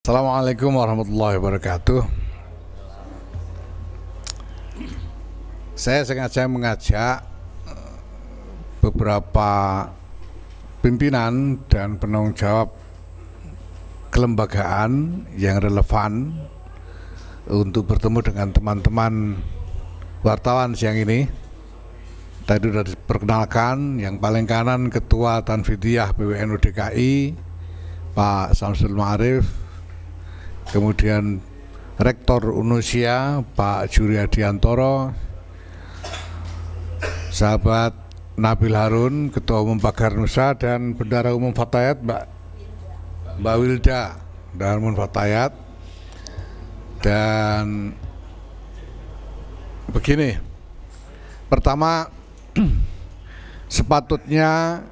Assalamualaikum warahmatullahi wabarakatuh. Saya sengaja mengajak beberapa pimpinan dan penanggung jawab kelembagaan yang relevan untuk bertemu dengan teman-teman wartawan siang ini. Tadi sudah diperkenalkan, yang paling kanan Ketua Tanfidiyah PWNU DKI Pak Samsul Ma'arif, kemudian Rektor Unusia Pak Juryadiantoro, sahabat Nabil Harun, Ketua Umum Pagar Nusa, dan Bendara Umum Fatayat Mbak Wilda Darmun Fatayat. Dan begini, pertama sepatutnya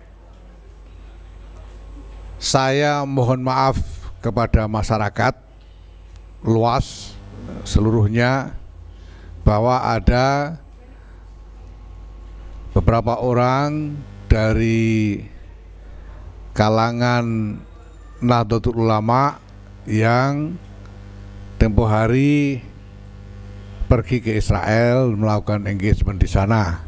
saya mohon maaf kepada masyarakat luas seluruhnya bahwa ada beberapa orang dari kalangan Nahdlatul Ulama yang tempo hari pergi ke Israel melakukan engagement di sana.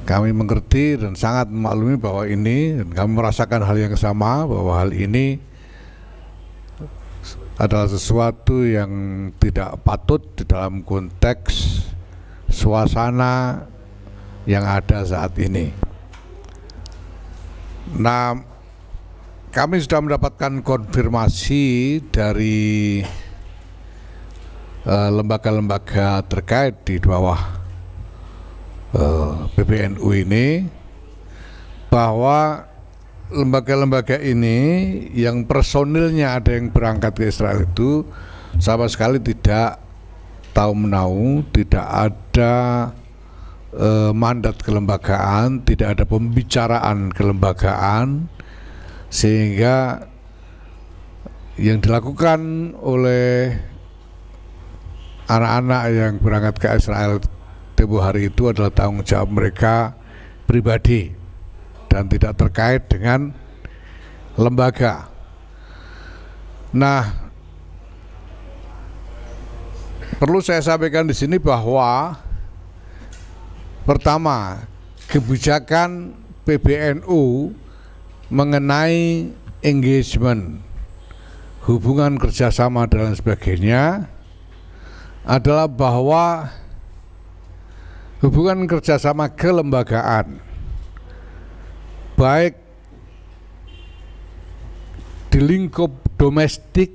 Kami mengerti dan sangat memaklumi bahwa ini, dan kami merasakan hal yang sama, bahwa hal ini adalah sesuatu yang tidak patut di dalam konteks suasana yang ada saat ini. Nah, kami sudah mendapatkan konfirmasi dari lembaga-lembaga terkait di bawah PBNU ini, bahwa lembaga-lembaga ini yang personilnya ada yang berangkat ke Israel itu sama sekali tidak tahu menahu, tidak ada mandat kelembagaan, tidak ada pembicaraan kelembagaan, sehingga yang dilakukan oleh anak-anak yang berangkat ke Israel tempo hari itu adalah tanggung jawab mereka pribadi dan tidak terkait dengan lembaga. Nah, perlu saya sampaikan di sini bahwa pertama, kebijakan PBNU mengenai engagement, hubungan kerjasama dan sebagainya adalah bahwa hubungan kerjasama kelembagaan, baik di lingkup domestik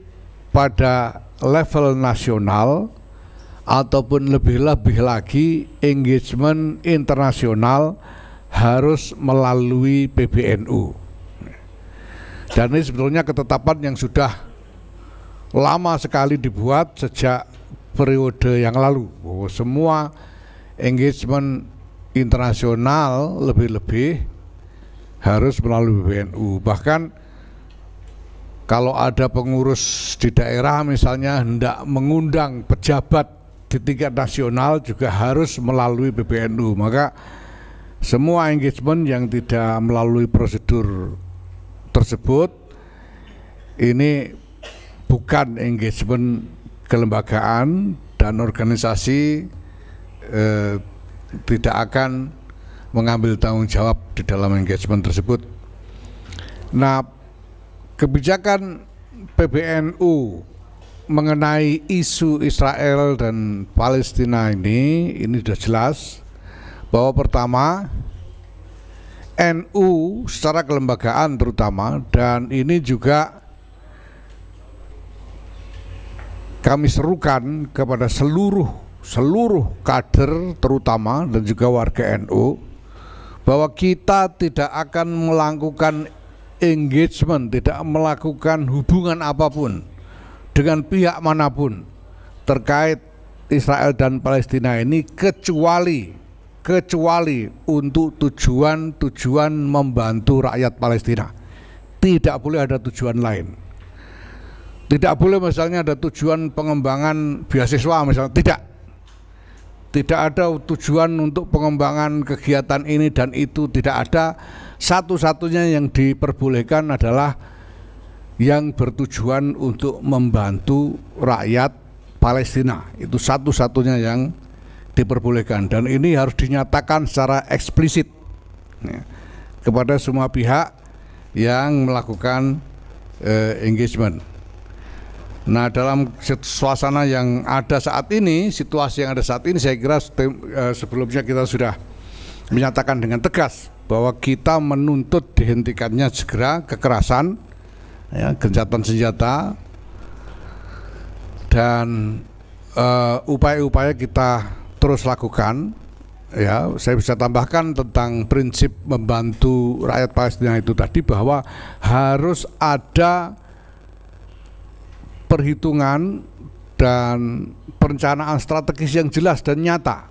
pada level nasional ataupun lebih-lebih lagi engagement internasional, harus melalui PBNU. Dan ini sebetulnya ketetapan yang sudah lama sekali dibuat sejak periode yang lalu, bahwa semua engagement internasional lebih-lebih harus melalui PBNU. Bahkan kalau ada pengurus di daerah misalnya hendak mengundang pejabat di tingkat nasional juga harus melalui PBNU. Maka semua engagement yang tidak melalui prosedur tersebut ini bukan engagement kelembagaan, dan organisasi tidak akan mengambil tanggung jawab di dalam engagement tersebut. Nah, kebijakan PBNU mengenai isu Israel dan Palestina ini sudah jelas bahwa pertama, NU secara kelembagaan terutama, dan ini juga kami serukan kepada seluruh kader terutama dan juga warga NU, bahwa kita tidak akan melakukan engagement, tidak melakukan hubungan apapun dengan pihak manapun terkait Israel dan Palestina ini, kecuali untuk tujuan membantu rakyat Palestina. Tidak boleh ada tujuan lain. Tidak boleh misalnya ada tujuan pengembangan beasiswa misalnya, tidak ada tujuan untuk pengembangan kegiatan ini dan itu, tidak ada. Satu-satunya yang diperbolehkan adalah yang bertujuan untuk membantu rakyat Palestina. Itu satu-satunya yang diperbolehkan, dan ini harus dinyatakan secara eksplisit ya, kepada semua pihak yang melakukan engagement. Nah, dalam suasana yang ada saat ini, situasi yang ada saat ini, saya kira sebelumnya kita sudah menyatakan dengan tegas bahwa kita menuntut dihentikannya segera kekerasan, ya, gencatan senjata, dan upaya-upaya kita terus lakukan. Ya, saya bisa tambahkan tentang prinsip membantu rakyat Palestina itu tadi, bahwa harus ada perhitungan dan perencanaan strategis yang jelas dan nyata.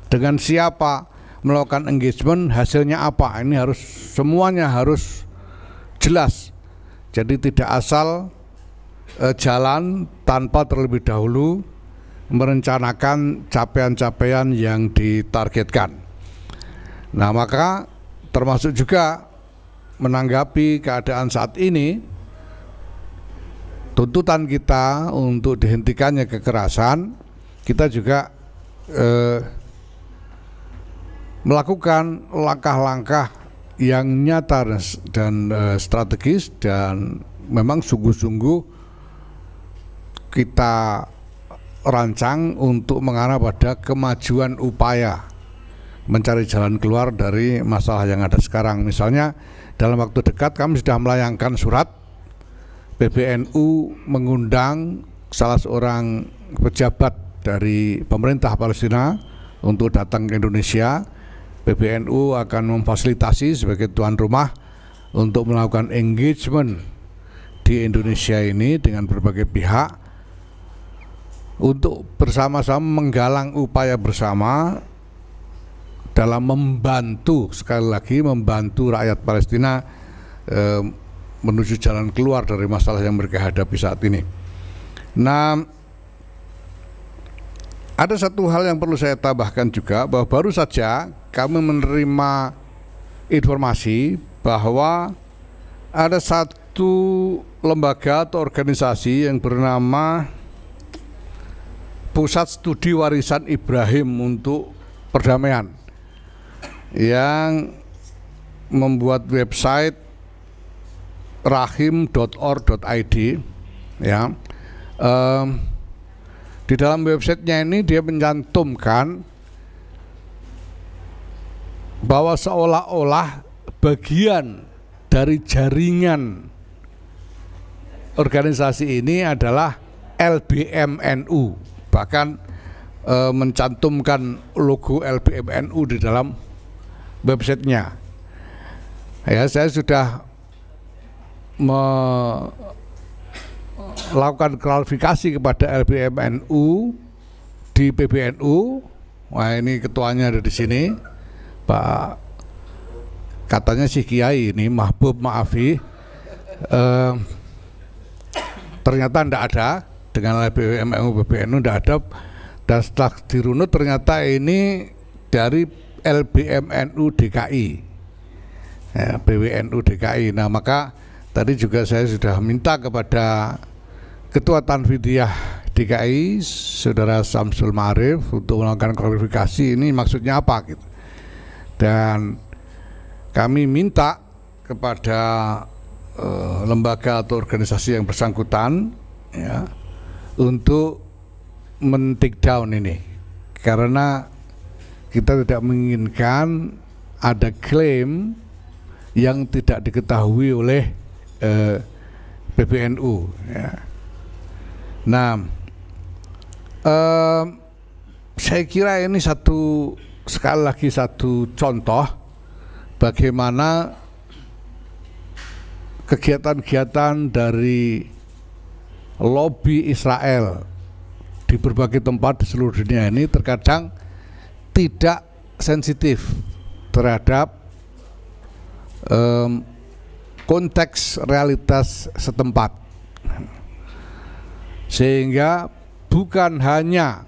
Dengan siapa melakukan engagement, hasilnya apa, ini harus semuanya harus jelas. Jadi tidak asal jalan tanpa terlebih dahulu merencanakan capaian-capaian yang ditargetkan. Nah, maka termasuk juga menanggapi keadaan saat ini, tuntutan kita untuk dihentikannya kekerasan, kita juga melakukan langkah-langkah yang nyata dan strategis, dan memang sungguh-sungguh kita rancang untuk mengarah pada kemajuan upaya mencari jalan keluar dari masalah yang ada sekarang. Misalnya dalam waktu dekat kami sudah melayangkan surat, PBNU mengundang salah seorang pejabat dari pemerintah Palestina untuk datang ke Indonesia. PBNU akan memfasilitasi sebagai tuan rumah untuk melakukan engagement di Indonesia ini dengan berbagai pihak, untuk bersama-sama menggalang upaya bersama dalam membantu, sekali lagi membantu rakyat Palestina menuju jalan keluar dari masalah yang mereka hadapi saat ini. Nah, ada satu hal yang perlu saya tambahkan juga, bahwa baru saja kami menerima informasi bahwa ada satu lembaga atau organisasi yang bernama Pusat Studi Warisan Ibrahim untuk Perdamaian, yang membuat website rahim.org.id, ya. Di dalam websitenya ini dia mencantumkan bahwa seolah-olah bagian dari jaringan organisasi ini adalah LBMNU, bahkan mencantumkan logo LBMNU di dalam websitenya. Ya, saya sudah melakukan klarifikasi kepada LBMNU di PBNU. Wah, ini ketuanya ada di sini, Pak. Katanya si Kiai ini Mahbub Maafi. Ternyata tidak ada dengan LBMNU, PBNU tidak ada. Dan setelah dirunut ternyata ini dari LBMNU DKI, ya, PWNU DKI. Nah, maka tadi juga saya sudah minta kepada Ketua Tanfidiyah DKI, Saudara Samsul Ma'arif, untuk melakukan klarifikasi ini maksudnya apa gitu. Dan kami minta kepada lembaga atau organisasi yang bersangkutan, ya, untuk men-take down ini, karena kita tidak menginginkan ada klaim yang tidak diketahui oleh PBNU, ya. Nah, saya kira ini sekali lagi satu contoh bagaimana kegiatan-kegiatan dari lobby Israel di berbagai tempat di seluruh dunia ini terkadang tidak sensitif terhadap konteks realitas setempat, sehingga bukan hanya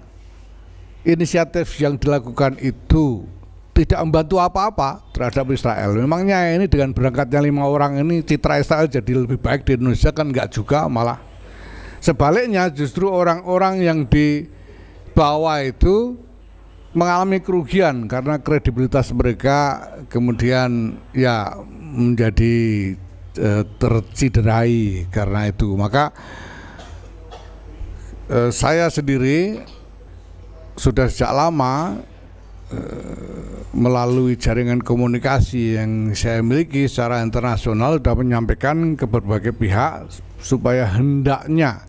inisiatif yang dilakukan itu tidak membantu apa-apa terhadap Israel. Memangnya ini dengan berangkatnya 5 orang ini citra Israel jadi lebih baik di Indonesia? Kan enggak juga, malah sebaliknya justru orang-orang yang di bawah itu mengalami kerugian karena kredibilitas mereka kemudian ya menjadi terciderai karena itu. Maka saya sendiri sudah sejak lama melalui jaringan komunikasi yang saya miliki secara internasional sudah menyampaikan ke berbagai pihak supaya hendaknya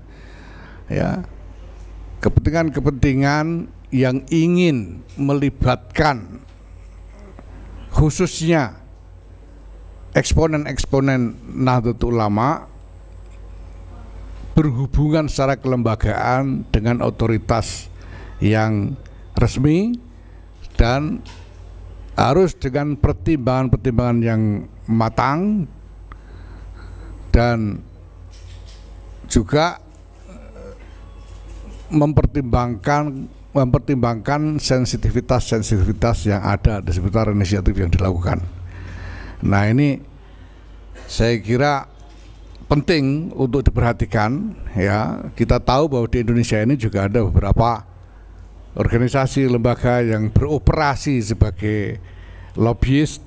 ya kepentingan-kepentingan yang ingin melibatkan khususnya eksponen-eksponen Nahdlatul Ulama berhubungan secara kelembagaan dengan otoritas yang resmi dan harus dengan pertimbangan-pertimbangan yang matang dan juga mempertimbangkan sensitivitas yang ada di seputar inisiatif yang dilakukan. Nah, ini saya kira penting untuk diperhatikan ya. Kita tahu bahwa di Indonesia ini juga ada beberapa organisasi lembaga yang beroperasi sebagai lobbyist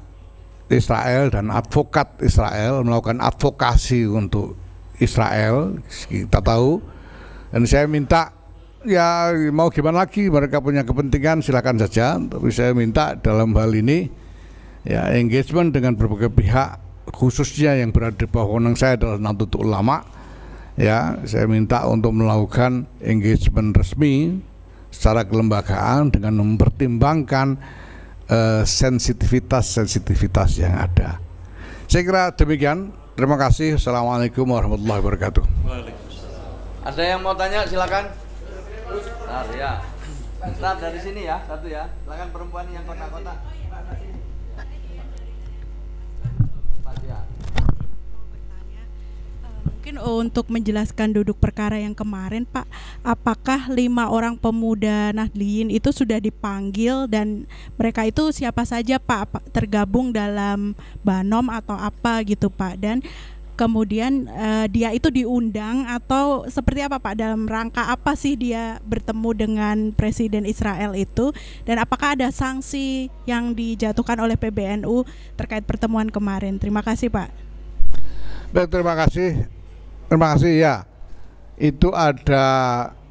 Israel dan advokat Israel, melakukan advokasi untuk Israel, kita tahu. Dan saya minta ya mau gimana lagi, mereka punya kepentingan silakan saja, tapi saya minta dalam hal ini ya engagement dengan berbagai pihak khususnya yang berada di bawah wewenang saya adalah Nahdlatul Ulama ya. Saya minta untuk melakukan engagement resmi secara kelembagaan dengan mempertimbangkan sensitivitas yang ada. Saya kira demikian. Terima kasih. Assalamualaikum warahmatullahi wabarakatuh. Ada yang mau tanya silakan. Nah, ya. Start dari sini ya, satu ya. Silakan perempuan yang kotak-kotak. Mungkin untuk menjelaskan duduk perkara yang kemarin, Pak, apakah 5 orang pemuda Nahdliyin itu sudah dipanggil dan mereka itu siapa saja, Pak? Tergabung dalam Banom atau apa gitu, Pak? Dan kemudian dia itu diundang atau seperti apa, Pak? Dalam rangka apa sih dia bertemu dengan Presiden Israel itu? Dan apakah ada sanksi yang dijatuhkan oleh PBNU terkait pertemuan kemarin? Terima kasih, Pak. Baik, terima kasih. Terima kasih ya. Itu ada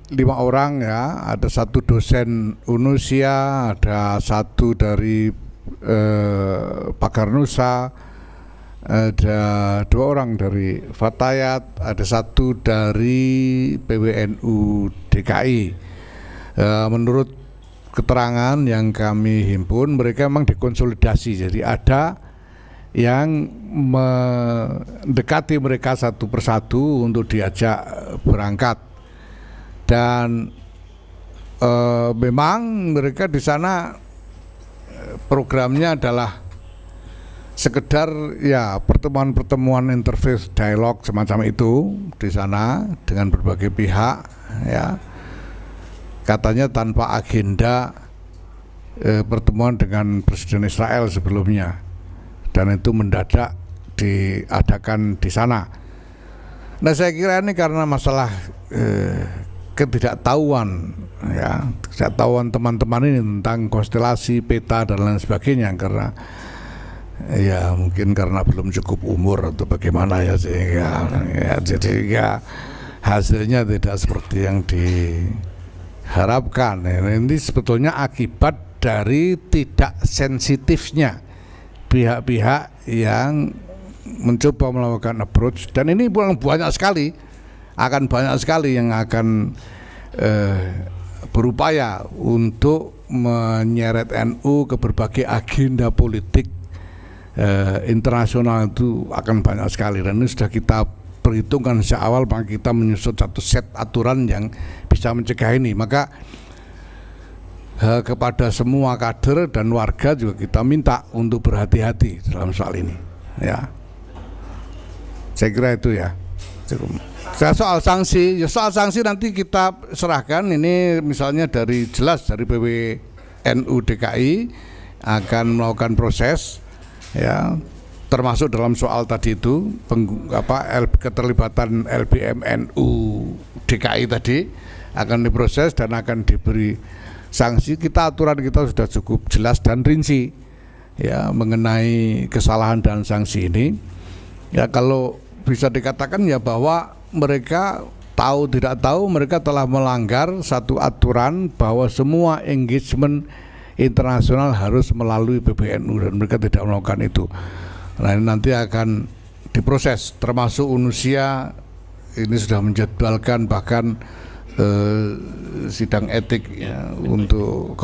5 orang ya. Ada 1 dosen Unusia, ada 1 dari Pakar Nusa, ada 2 orang dari Fatayat, ada 1 dari PWNU DKI. Menurut keterangan yang kami himpun, mereka memang dikonsolidasi. Jadi ada yang mendekati mereka satu persatu untuk diajak berangkat, dan memang mereka di sana programnya adalah sekedar ya pertemuan-pertemuan interface dialog semacam itu di sana dengan berbagai pihak ya, katanya tanpa agenda pertemuan dengan Presiden Israel sebelumnya. Dan itu mendadak diadakan di sana. Nah, saya kira ini karena masalah ketidaktahuan ya, ketidaktahuan teman-teman ini tentang konstelasi peta dan lain sebagainya, karena ya mungkin karena belum cukup umur atau bagaimana ya, sehingga ya, jadi ya hasilnya tidak seperti yang diharapkan. Ini sebetulnya akibat dari tidak sensitifnya pihak-pihak yang mencoba melakukan approach, dan ini banyak sekali yang akan berupaya untuk menyeret NU ke berbagai agenda politik internasional. Itu akan banyak sekali, dan ini sudah kita perhitungkan sejak awal, maka kita menyusun satu set aturan yang bisa mencegah ini. Maka kepada semua kader dan warga juga kita minta untuk berhati-hati dalam soal ini ya. Saya kira itu ya. Soal sanksi, soal sanksi nanti kita serahkan. Ini misalnya jelas dari PWNU DKI akan melakukan proses, ya, termasuk dalam soal tadi itu keterlibatan LBMNU DKI tadi akan diproses dan akan diberi sanksi. Aturan kita sudah cukup jelas dan rinci, ya, mengenai kesalahan dan sanksi ini. Ya, kalau bisa dikatakan ya bahwa mereka tahu tidak tahu mereka telah melanggar satu aturan bahwa semua engagement internasional harus melalui PBNU dan mereka tidak melakukan itu. Nah, ini nanti akan diproses, termasuk UNUSIA ini sudah menjadwalkan bahkan sidang etik, ya, untuk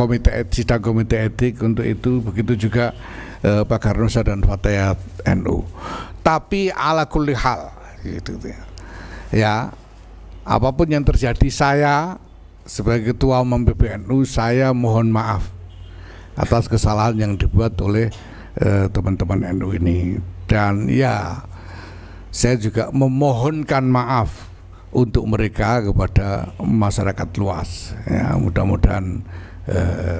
sidang komite etik untuk itu, begitu juga Pak Garnusa dan Fatayat NU. Tapi ala kulli hal gitu ya, apapun yang terjadi, saya sebagai ketua umum PBNU saya mohon maaf atas kesalahan yang dibuat oleh teman-teman NU ini, dan ya saya juga memohonkan maaf untuk mereka kepada masyarakat luas, ya, mudah-mudahan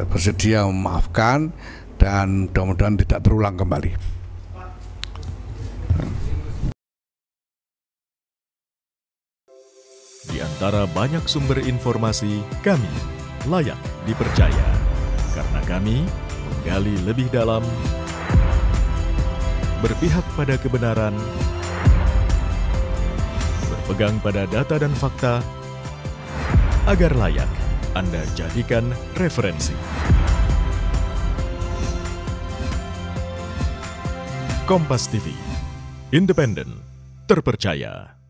bersedia memaafkan dan mudah-mudahan tidak terulang kembali. Di antara banyak sumber informasi, kami layak dipercaya karena kami menggali lebih dalam, berpihak pada kebenaran, berpegang pada data dan fakta, agar layak Anda jadikan referensi. Kompas TV, independen, terpercaya.